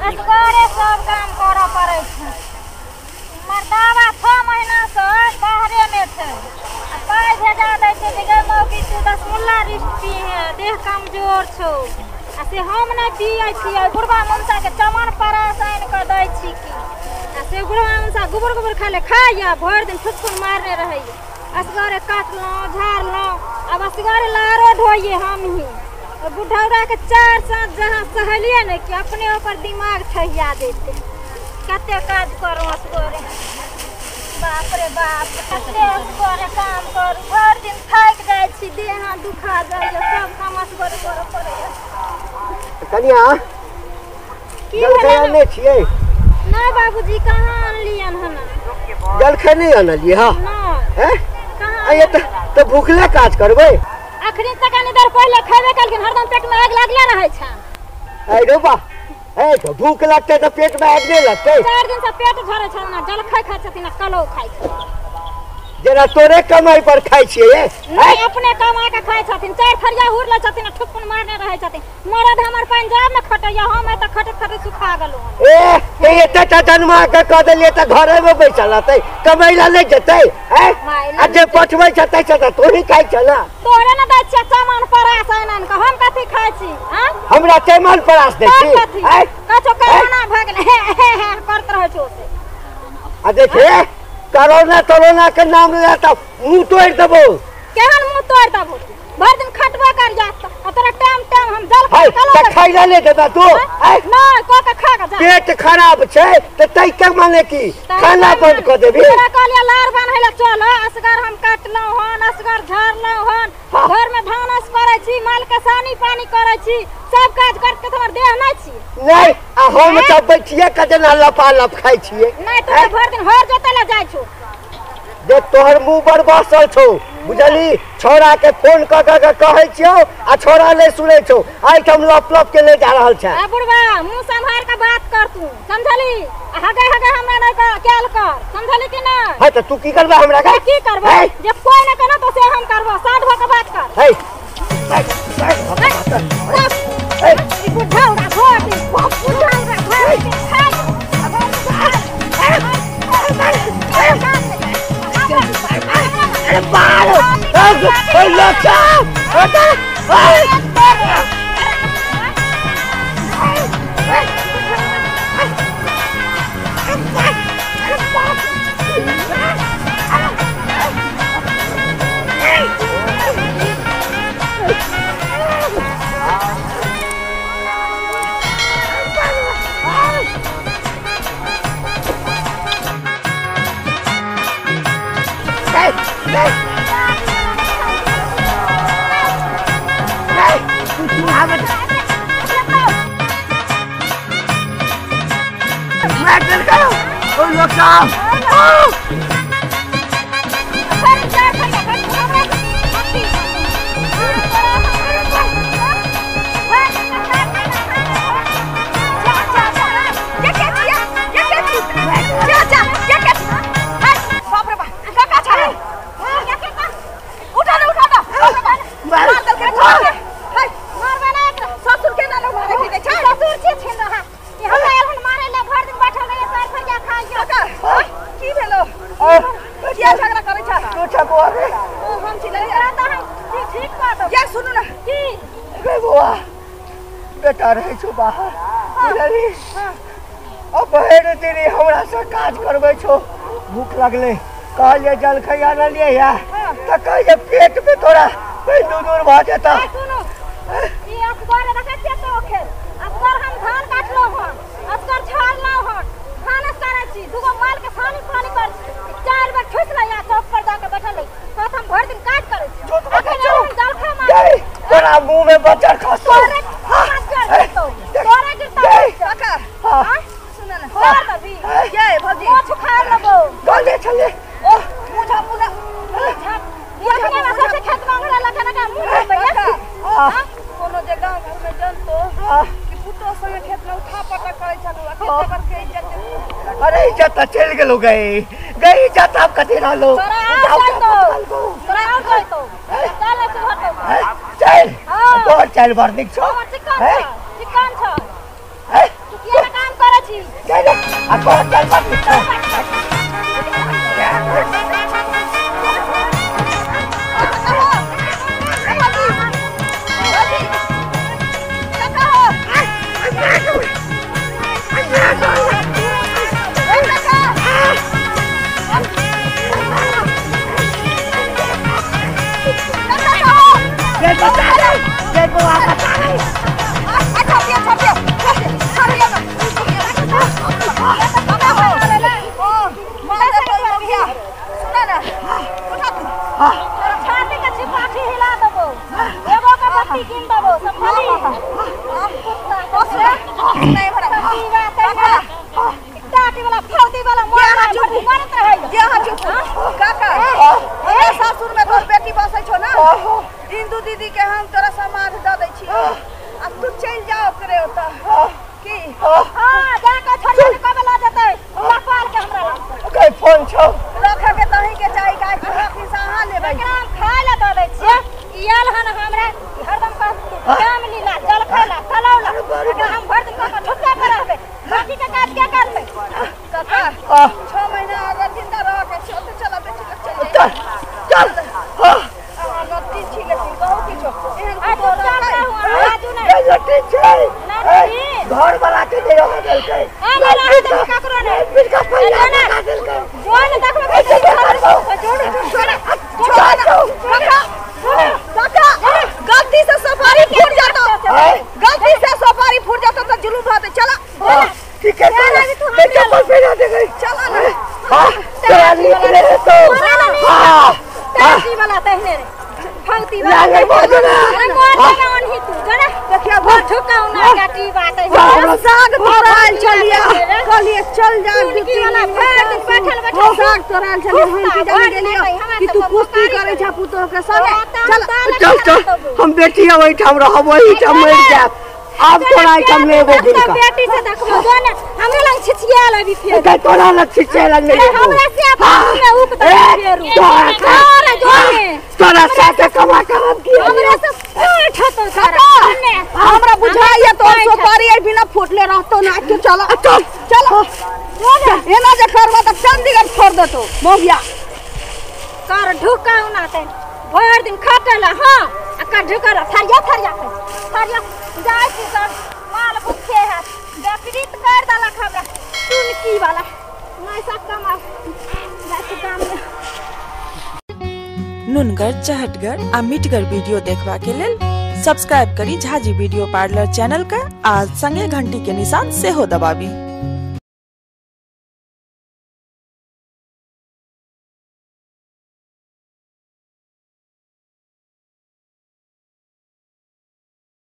असगरे सब काम करऽ पड़ै छै। मर्दावा 6 महीना से बाहरे में छै। पाई भेजा दै छै जे गे मौगी तू 10 मुल्ला रिस्ट पीहे, देह कमजोर छौ। आ से हम नहीं पियै छियै, बुढ़वा मुंसा के चमन परास आनि के दै छी की। आ से बुढ़वा मुंसा गोबर खाले खाइया, भर दिन ठुठुन मारने रहैया। असगरे काटलौं झाड़लौं, अब असगरे लारो ढोइए हम ही। बुढ़ौरा के 4 साँझ जहाँ सहलिए नहीं कि अपने ऊपर दिमाग ठहिया देते। कते काज करूँ असगरे, बाप रे बाप, कते असगरे काम करूँ। भर दिन थाकि जाइ छी, देह हाथ दुखा जाइए, सब काम असगरे करऽ पड़ैए। कनिया की जलखै आनने छियै? नहीं बाबूजी, कहाँ आनलियन हन? जलखै नहीं आनलियै हां? नहीं। हैं? कहाँ? ये तो भूखले काज करबै। अखनी तक कनी देर पहले खेबे कलखिन, हरदम पेट में आग लागले रहै छै। ऐ रे बा, ए तो भूख लगते तो पेट में आग नहीं लगते। 4 दिन से पेट झरे छै ना, जलखै खाइ छथिन, कलौ खाइ छै। जरा तोरे कमाई पर खाइ छियै? नहीं, अपने कमा के खाइ छथिन। 4 फरिया हुर ले छथिन, ठुकुन मारने रहै छथिन। मरद हमर पंजाब में खटैया, हम एत खटत सुखा गेलौ। ए एते जन्मा के क देलिए त घरे में बैसल रहतै, कमाई ला नहीं जतै हैं? आ जे पठबै छतै से त तोही खाइ छला। तोरे न दै छियै चमन परास आइन के, हम कथि खाइ छी? हां, हमरा चमन परास दै छी हैं? कछो कोरोना भ गेल हे करत रहै छौ से। आ देखे कोरोना के नाम लेता मुंह तोड़ देबो। केहन मुंह तोड़ देबो? भर दिन खटबा कर जात, तोरा टाइम हम जल हाय त खाइ ला ले देबा तू? नहीं, को के खा के जा। पेट खराब छै त तै के माने की खाना बंद क देबी? तोरा कहलिया लार बनहै ले चल, असगर हम काटलौ हन, असगर झाड़लौ हन, घर में भानस करै छी, माल के सानी पानी करै छी, सब काज करके हमर देह नहीं छी। नहीं, आ हम त बैठिए के जना लपालप खाइ छियै। नहीं, तू भर दिन हर जोते ले जाइ छौ। देख तोहर मुंह पर बसल छौ, बुझली? छोरा के फोन क के कहै छियौ आ छोरा नहीं सुनै छौ, आइ हम लप के ले जा रहल छै। आ बुढ़वा मुंह संभाल के बात कर तू, समझली? हगे हमरा नहीं कैल कर, समझली कि नहीं? है त तू की करबा हमरा का? की करबो? जब कोई न कनो तो से हम करबो, साथ भ के बात कर। है ई बुढ़ौरा भोट, बुढ़ौरा अरे बाल ओए लचा हटा बेटा रहे छो बाहर, बुझली? अब बहन तेरी हमरा से काज करबे छो, भूख लगले, कहलिए जलखै आनलिए या त कहलिए पेट में थोड़ा दूर भ जेता। सुनो, ई अखबार रखे छै तो खेल, अखबार हम धान काटलो हन, असगर छाड़लो हन, भानस करै छी, दुगो माल के सानी पानी कर छी, 4 बार ठुस ल या चौक पर जाके बैठल रही, कहत हम भर दिन काज करै छी। अखन हम जलखै मार तोरा मुंह में बचर खसो। तोरा गिरता काका। हां सुन न, और तभी ये भौजी ओ छुखार लबो गले चले। ओ मुझा ये अपने में सबसे खेत मांगला लखन का मुंह भैया। हां कोनो जे गांव घर में जन तो कि पुतो संगे खेत में उठा पटक करे छलु, खेत पर के इज्जत। अरे इज्जत चल गेलो, गई इज्जत आप कथि रहलो? तोरा और गई तो चल से हटो चल तो चल वर्दिक छो चिकन छ तू किया काम अब चल बाबू सासुर में तोर बेटी बसै छो ना इंदू दीदी के हम तोरा समाज द दै छी अब तू चल जाओ करे ओता की हां जाके छोड़ के कब ला जतै कपाल के हमरा लग कई फोन छौ रखे के तही के चाहि का पैसा हां लेबै एकरा खाय ला द दै छी इयाल हन हमरा हरदम का काम लीला जल खाला तलौला एकरा हम भर दिन का ठुका कर रहबे बाकी के काज क्या करबै काका 6 महीना अगर जिंदा रह के चल बेटी के चल चल हां लट्टी छी लेकिन बहुत ही छो एहन को राजू नहीं लट्टी छै घर वाला के दे रहा देल के लट्टी तो ककरो नहीं बिल का पैसा लगा देल के जोन देखबे जोन काका गलती से सफारी फूट जाता गलती से सफारी फूट जाता तो जुलूम भाते चला ठीक है बेटा पर पैसा दे गई चला ना हां तेरा निकले तो हां तेरी वाला तहने रे फौती वाला लागे बोलना मोर ही तू जरा देखिए बहुत ठुका उना काटी बात है साग तोराल चलिया कहलिए चल जा ड्यूटी वाला बैठल बैठल साग तोराल चलिए हम की जाने गेलियो कि तू कुश्ती करे छ पुतो के संगे चल हम बेटी ओइ ठाम रहब ओइ ठाम मर जाब अब तोरा ठाम में एगो दिन का बेटी से देखबो जोन हमरा लग छिछिया लबी फेर के तोरा लग छिछिया लग हमरा से अपन में उप फेरू तोरा जोने तोरा साथे कमा करब की हमरा से पेट हतो सारा हमरा बुझाइए तो सुपारी आई बिना फुटले रहतो ना के चल चल एना जे करबा त चंडीगढ़ छोड़ देतो मोगिया कर ढुका उनाते भर दिन खटला हां आ ढुका थरिया जाय छी सब माल भूखे है बेपरीत कर दला खबरा सुनकी वाला नहीं सकता माल जाय काम में नुनगर चहटगर आ मिटगर वीडियो देखबा के लेल सब्सक्राइब करी झाजी वीडियो पार्लर चैनल का आ संगे घंटी के निशान से हो दबाबी।